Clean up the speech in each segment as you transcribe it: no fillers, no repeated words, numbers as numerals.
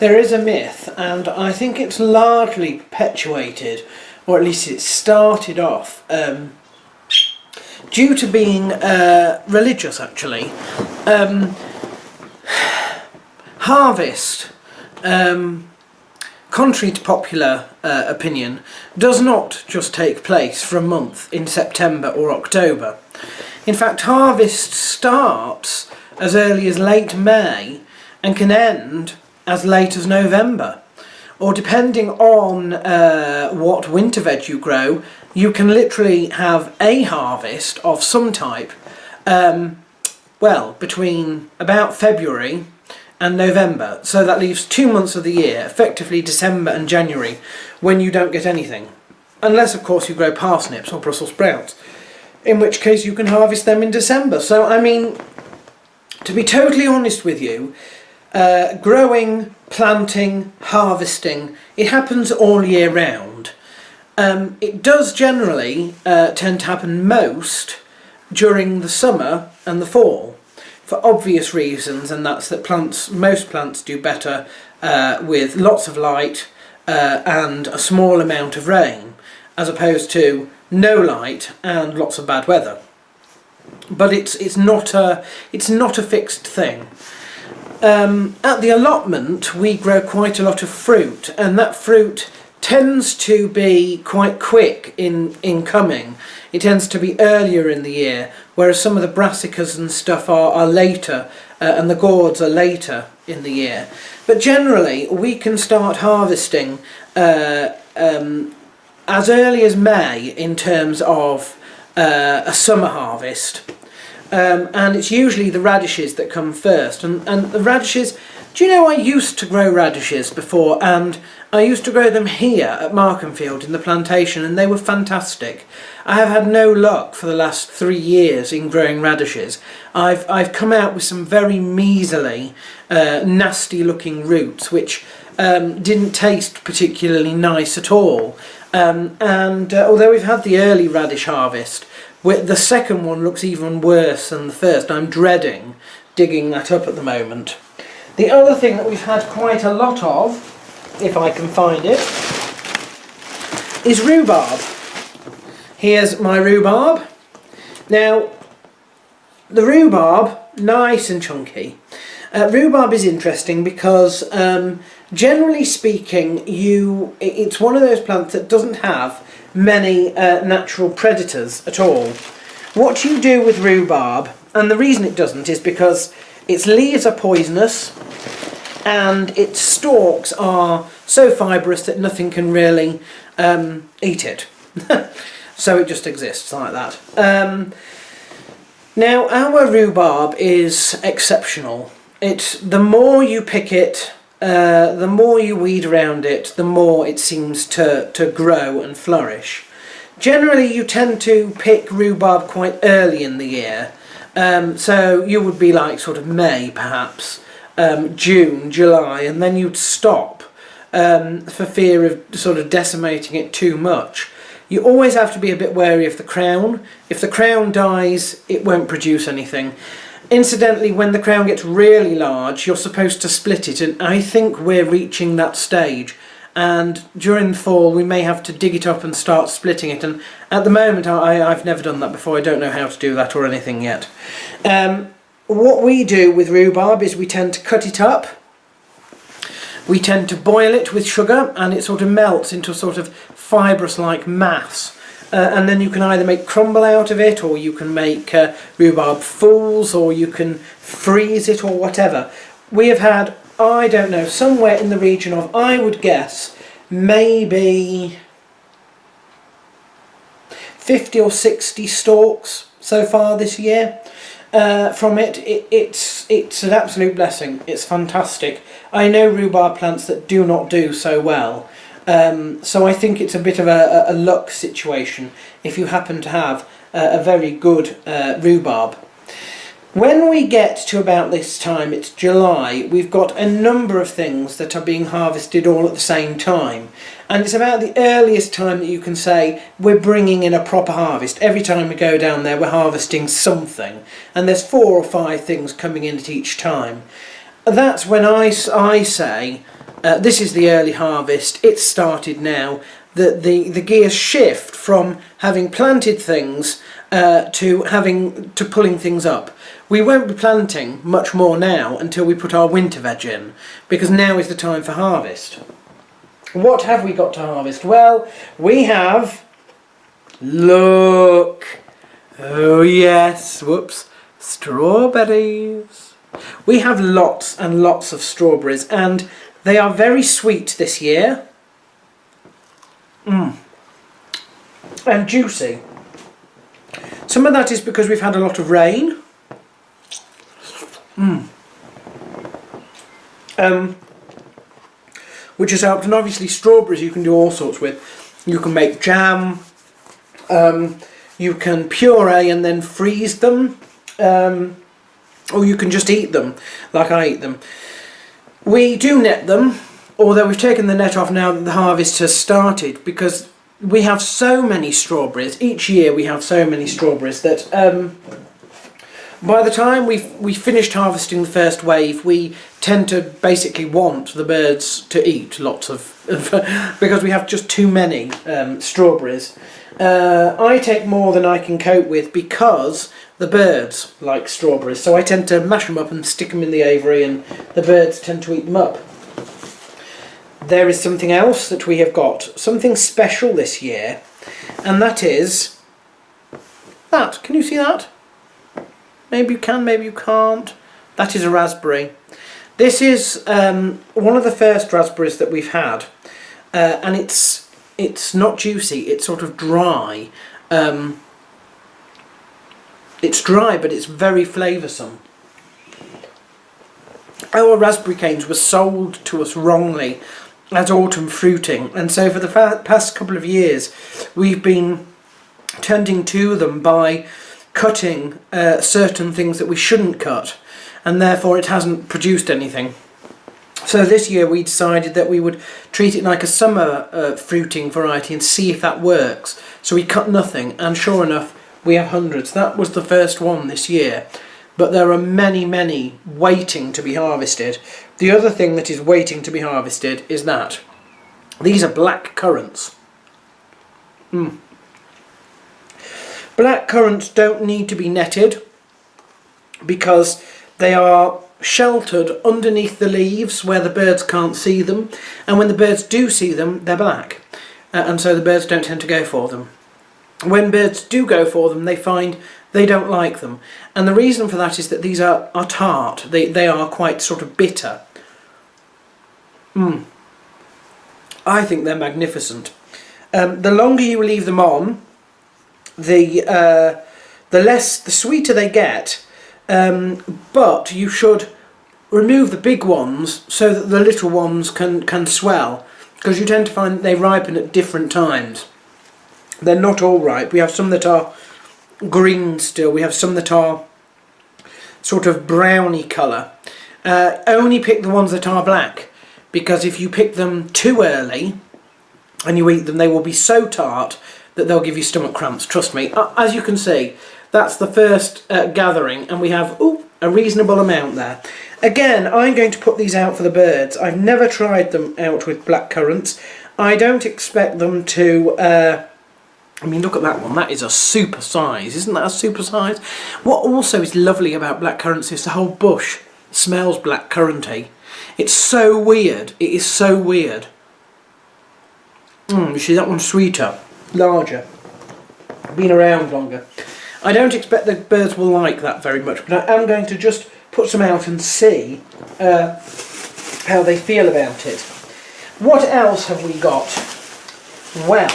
there is a myth, and I think it's largely perpetuated, or at least it started off, due to being religious actually. Harvest, contrary to popular opinion, does not just take place for a month in September or October. In fact, harvest starts as early as late May and can end as late as November. Or depending on what winter veg you grow, you can literally have a harvest of some type, well, between about February and November. So that leaves 2 months of the year, effectively December and January, when you don't get anything. Unless, of course, you grow parsnips or Brussels sprouts, in which case you can harvest them in December. So, I mean, to be totally honest with you, growing, planting, harvesting, it happens all year round. It does generally tend to happen most during the summer and the fall, for obvious reasons, and that's that most plants do better with lots of light and a small amount of rain, as opposed to no light and lots of bad weather. But it's not a fixed thing. At the allotment we grow quite a lot of fruit, and that fruit tends to be quite quick in coming. It tends to be earlier in the year, whereas some of the brassicas and stuff are later, and the gourds are later in the year. But generally we can start harvesting as early as May in terms of a summer harvest. And it's usually the radishes that come first, and the radishes, do you know, I used to grow radishes before, and I used to grow them here at Markenfield in the plantation, and they were fantastic. I have had no luck for the last 3 years in growing radishes. I've come out with some very measly, nasty looking roots which didn't taste particularly nice at all. Although we've had the early radish harvest, the second one looks even worse than the first. I'm dreading digging that up at the moment. The other thing that we've had quite a lot of, if I can find it, is rhubarb. Here's my rhubarb. Now, the rhubarb, nice and chunky. Rhubarb is interesting because, generally speaking, it's one of those plants that doesn't have many natural predators at all. What you do with rhubarb, and the reason it doesn't is because its leaves are poisonous and its stalks are so fibrous that nothing can really eat it. So it just exists like that. Now, our rhubarb is exceptional. The more you pick it, the more you weed around it, the more it seems to grow and flourish. Generally you tend to pick rhubarb quite early in the year, so you would be like sort of May perhaps, June, July, and then you'd stop for fear of sort of decimating it too much. You always have to be a bit wary of the crown. If the crown dies, it won't produce anything. Incidentally, when the crown gets really large, you're supposed to split it, and I think we're reaching that stage. And during the fall, we may have to dig it up and start splitting it. And at the moment, I've never done that before. I don't know how to do that or anything yet. What we do with rhubarb is we tend to cut it up. We tend to boil it with sugar, and it sort of melts into a sort of fibrous-like mass. And then you can either make crumble out of it, or you can make rhubarb fools, or you can freeze it, or whatever. We have had, I don't know, somewhere in the region of, I would guess, maybe 50 or 60 stalks so far this year from it. It's an absolute blessing. It's fantastic. I know rhubarb plants that do not do so well. So I think it's a bit of a luck situation if you happen to have a very good rhubarb. When we get to about this time, it's July, we've got a number of things that are being harvested all at the same time. And it's about the earliest time that you can say we're bringing in a proper harvest. Every time we go down there, we're harvesting something. And there's 4 or 5 things coming in at each time. That's when I say This is the early harvest. It's started now. The gears shift from having planted things to pulling things up. We won't be planting much more now until we put our winter veg in, because now is the time for harvest. What have we got to harvest? Well, we have, look, oh yes, whoops, strawberries. We have lots and lots of strawberries, and they are very sweet this year. And juicy. Some of that is because we've had a lot of rain. Which has helped, and obviously strawberries you can do all sorts with. You can make jam, you can puree and then freeze them, or you can just eat them, like I eat them. We do net them, although we've taken the net off now that the harvest has started, because we have so many strawberries. Each year we have so many strawberries that by the time we've finished harvesting the first wave, we tend to basically want the birds to eat lots of because we have just too many strawberries. I take more than I can cope with because the birds like strawberries, so I tend to mash them up and stick them in the aviary, and the birds tend to eat them up. There is something else that we have got, something special this year, and that is that. Can you see that? Maybe you can, maybe you can't. That is a raspberry. This is one of the first raspberries that we've had, and it's not juicy, it's sort of dry. It's dry, but it's very flavoursome. Our raspberry canes were sold to us wrongly as autumn fruiting, and so for the past couple of years we've been tending to them by cutting certain things that we shouldn't cut, and therefore it hasn't produced anything. So this year we decided that we would treat it like a summer fruiting variety and see if that works. So we cut nothing, and sure enough we have hundreds. That was the first one this year, but there are many waiting to be harvested. The other thing that is waiting to be harvested is that these are black currants. Black currants don't need to be netted because they are sheltered underneath the leaves where the birds can't see them, and when the birds do see them they're black, and so the birds don't tend to go for them. When birds do go for them, they find they don't like them, and the reason for that is that these are tart. They are quite sort of bitter. I think they're magnificent. The longer you leave them on, the sweeter they get, but you should remove the big ones so that the little ones can swell, because you tend to find that they ripen at different times. They're not all ripe. We have some that are green still, we have some that are sort of browny colour. Only pick the ones that are black, because if you pick them too early and you eat them, they will be so tart that they'll give you stomach cramps, trust me. As you can see, that's the first gathering, and we have a reasonable amount there. Again, I'm going to put these out for the birds. I've never tried them out with black currants. I don't expect them to... I mean, look at that one. That is a super size. Isn't that a super size? What also is lovely about black currants is the whole bush smells black curranty. It's so weird. It is so weird. You see, that one's sweeter, larger, been around longer. I don't expect the birds will like that very much, but I am going to just put some out and see how they feel about it. What else have we got? Well,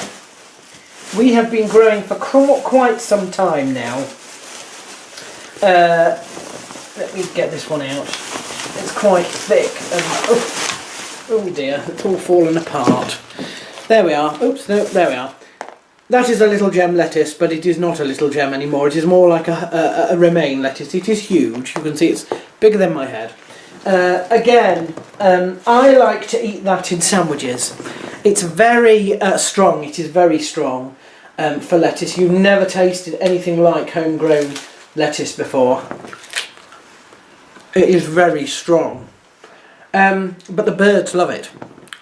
we have been growing for quite some time now. Let me get this one out. It's quite thick and oh dear, it's all fallen apart. There we are. Oops, no, there we are. That is a little gem lettuce, but it is not a little gem anymore. It is more like a romaine lettuce. It is huge. You can see it's bigger than my head. Again, I like to eat that in sandwiches. It's very strong. It is very strong for lettuce. You've never tasted anything like homegrown lettuce before. It is very strong. but the birds love it.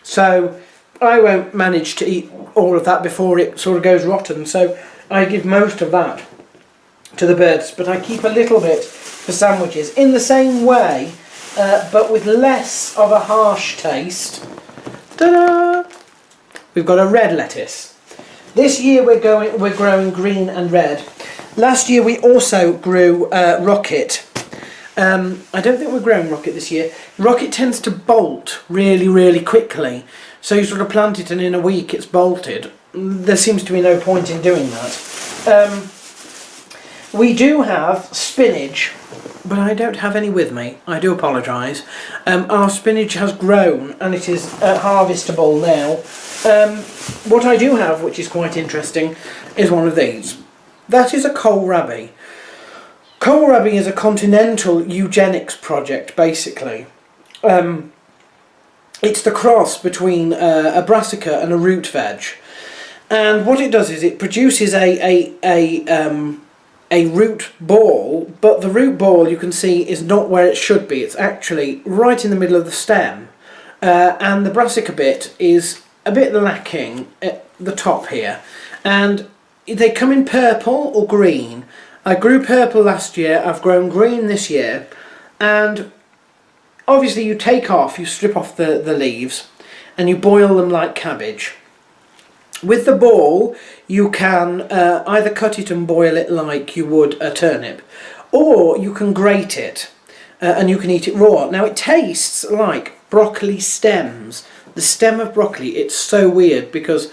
So I won't manage to eat all of that before it sort of goes rotten, so I give most of that to the birds, but I keep a little bit for sandwiches in the same way, but with less of a harsh taste. Ta-da! We've got a red lettuce. This year we're growing green and red. Last year we also grew rocket. I don't think we're growing rocket this year. Rocket tends to bolt really, really quickly. So you sort of plant it and in a week it's bolted. There seems to be no point in doing that. We do have spinach, but I don't have any with me. I do apologise. Our spinach has grown and it is harvestable now. What I do have, which is quite interesting, is one of these. That is a kohlrabi. Kohlrabi is a continental eugenics project, basically. It's the cross between a brassica and a root veg. And what it does is it produces a root ball, but the root ball, you can see, is not where it should be. It's actually right in the middle of the stem. And the brassica bit is a bit lacking at the top here. And they come in purple or green. I grew purple last year, I've grown green this year, and obviously you strip off the leaves and you boil them like cabbage. With the ball you can either cut it and boil it like you would a turnip, or you can grate it and you can eat it raw. Now it tastes like broccoli stems. The stem of broccoli, it's so weird because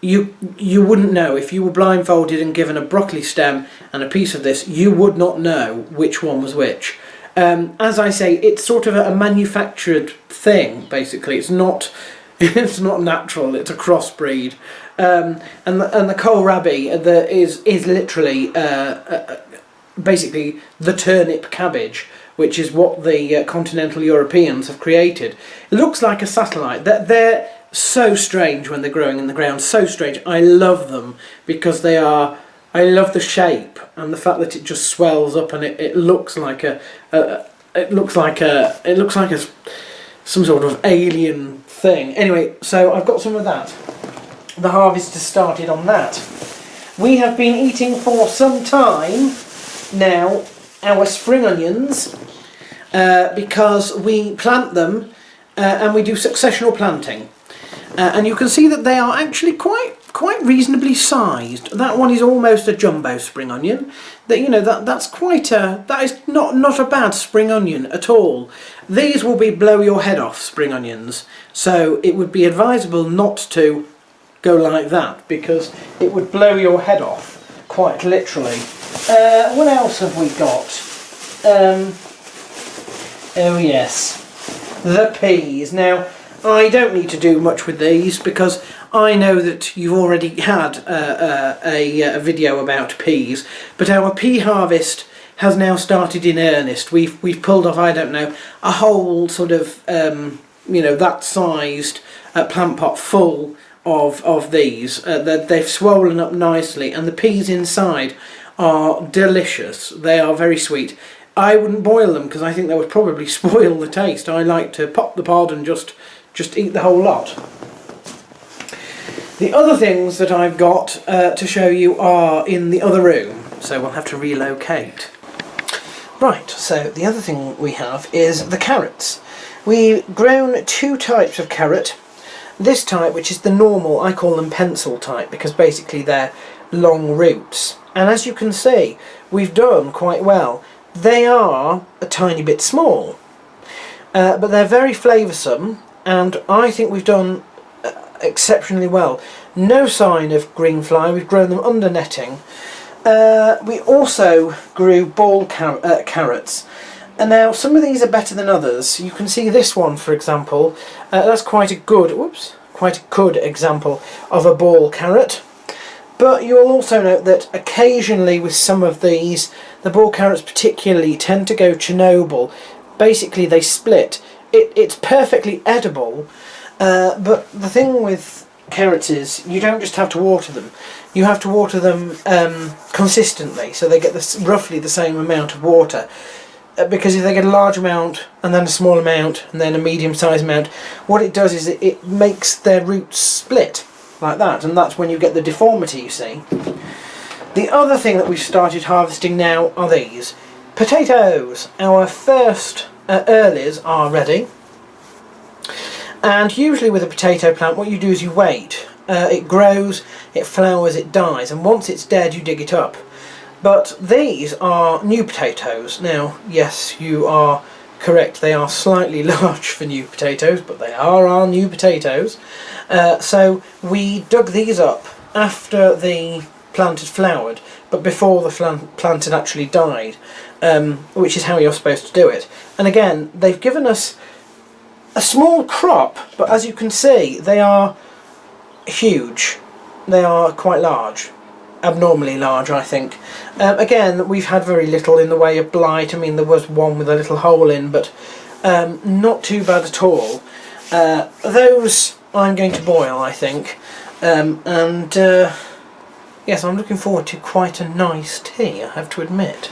you wouldn't know if you were blindfolded and given a broccoli stem and a piece of this, you would not know which one was which. As I say, it's sort of a manufactured thing, basically. It's not natural, it's a crossbreed. And the kohlrabi is literally basically the turnip cabbage, which is what the continental Europeans have created. It looks like a satellite. They're so strange when they're growing in the ground, so strange. I love them because they are. I love the shape and the fact that it just swells up and it looks like some sort of alien thing. Anyway, so I've got some of that. The harvest has started on that. We have been eating for some time now our spring onions because we plant them and we do successional planting. And you can see that they are actually quite reasonably sized. That one is almost a jumbo spring onion. That is not a bad spring onion at all. These will be blow your head off spring onions, so it would be advisable not to go like that because it would blow your head off quite literally. What else have we got? Oh yes, the peas. Now I don't need to do much with these because I know that you've already had a video about peas, but our pea harvest has now started in earnest. We've pulled off, I don't know, a whole sort of that sized plant pot full of these. They've swollen up nicely, and the peas inside are delicious. They are very sweet. I wouldn't boil them because I think they would probably spoil the taste. I like to pop the pod and just eat the whole lot. The other things that I've got to show you are in the other room, so we'll have to relocate. Right, so the other thing we have is the carrots. We've grown two types of carrot. This type, which is the normal, I call them pencil type because basically they're long roots. And as you can see, we've done quite well. They are a tiny bit small, but they're very flavoursome, and I think we've done exceptionally well. No sign of green fly. We've grown them under netting. We also grew ball carrots, and now some of these are better than others. You can see this one, for example. That's quite a good example of a ball carrot. But you'll also note that occasionally with some of these, the ball carrots particularly tend to go Chernobyl. Basically they split. It's perfectly edible, but the thing with carrots is you don't just have to water them. You have to water them consistently, so they get roughly the same amount of water. because if they get a large amount and then a small amount and then a medium-sized amount, what it does is it makes their roots split like that, and that's when you get the deformity, you see. The other thing that we've started harvesting now are these potatoes. Our first earlies are ready, and usually with a potato plant what you do is you wait. It grows, it flowers, it dies, and once it's dead you dig it up. But these are new potatoes. Now, yes, you are correct, they are slightly large for new potatoes, but they are our new potatoes. So we dug these up after the plant had flowered, but before the plant had actually died, which is how you're supposed to do it. And again, they've given us a small crop, but as you can see, they are huge. They are quite large. Abnormally large, I think. Again, we've had very little in the way of blight. I mean, there was one with a little hole in, but not too bad at all. Those I'm going to boil, I think, and yes, I'm looking forward to quite a nice tea, I have to admit.